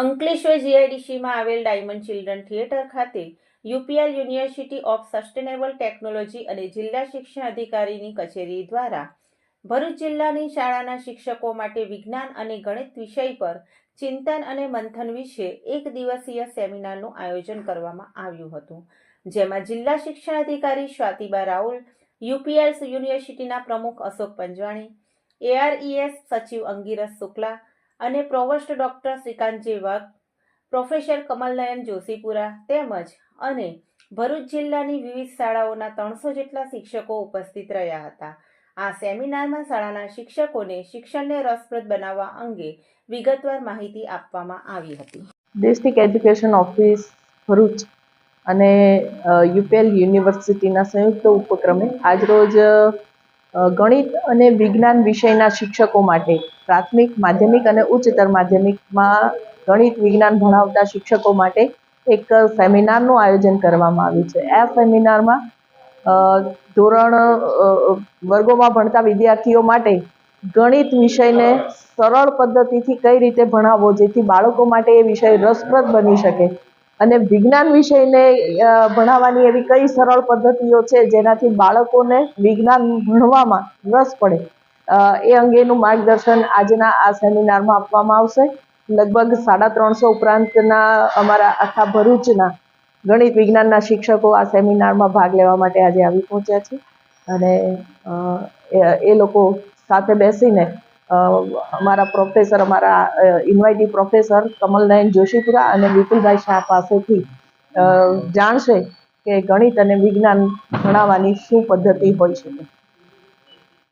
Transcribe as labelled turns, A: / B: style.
A: અંકલેશ્વર જીઆઈડીસીમાં આવેલ diamond children theatre ખાતે UPL university of sustainable technology અને જિલ્લા શિક્ષણ અધિકારીની કચેરી દ્વારા ભરૂચ જિલ્લાની શાળાના શિક્ષકો માટે વિજ્ઞાન અને ગણિત વિષય પર ચિંતન અને મંથન વિશે એક દિવસીય સેમિનારનું આયોજન કરવામાં આવ્યું હતું, જેમાં જિલ્લા શિક્ષણ અધિકારી સ્વાતિબા રાઉલ, યુપીએલ યુનિવર્સિટીના પ્રમુખ અશોક પંજવાણી, એઆરઈએસ સચિવ અંગીરસ શુક્લા અને પ્રોવોસ્ટ ડોક્ટર શ્રીકાંત વાઘ, પ્રોફેસર કમલનયન જોશીપુરા તેમજ અને ભરૂચ જિલ્લાની વિવિધ શાળાઓના 300 જેટલા શિક્ષકો ઉપસ્થિત રહ્યા હતા। આ સેમિનારમાં શાળાના શિક્ષકોને શિક્ષણને રસપ્રદ બનાવવા અંગે વિગતવાર માહિતી આપવામાં આવી હતી।
B: ડિસ્ટ્રિક્ટ એજ્યુકેશન ઓફિસ ભરૂચ અને યુપીએલ યુનિવર્સિટીના સંયુક્ત ઉપક્રમે આજરોજ ગણિત અને વિજ્ઞાન વિષયના શિક્ષકો માટે પ્રાથમિક, માધ્યમિક અને ઉચ્ચતર માધ્યમિકમાં ગણિત વિજ્ઞાન ભણાવતા શિક્ષકો માટે એક સેમિનારનું આયોજન કરવામાં આવ્યું છે। આ સેમિનારમાં વર્ગોમાં ભણતા વિદ્યાર્થીઓ માટે ગણિત વિષયને સરળ પદ્ધતિથી કઈ રીતે ભણાવવો જેથી બાળકો માટે એ વિષય રસપ્રદ બની શકે અને વિજ્ઞાન વિષયને ભણાવવાની એવી કઈ સરળ પદ્ધતિઓ છે જેનાથી બાળકોને વિજ્ઞાન ભણવામાં રસ પડે, એ અંગેનું માર્ગદર્શન આજના આ સેમિનારમાં આપવામાં આવશે। લગભગ 350 ઉપરાંતના અમારા આખા ભરૂચના ગણિત વિજ્ઞાનના શિક્ષકો આ સેમિનારમાં ભાગ લેવા માટે આજે આવી પહોંચ્યા છે અને એ લોકો સાથે બેસીને અમારા પ્રોફેસર, અમારા ઇન્વાઇટી પ્રોફેસર કમલનયન જોશીપુરા અને વિપુલભાઈ શાહ પાસેથી જાણશે કે ગણિત અને વિજ્ઞાન ભણાવવાની શું પદ્ધતિ હોઈ શકે।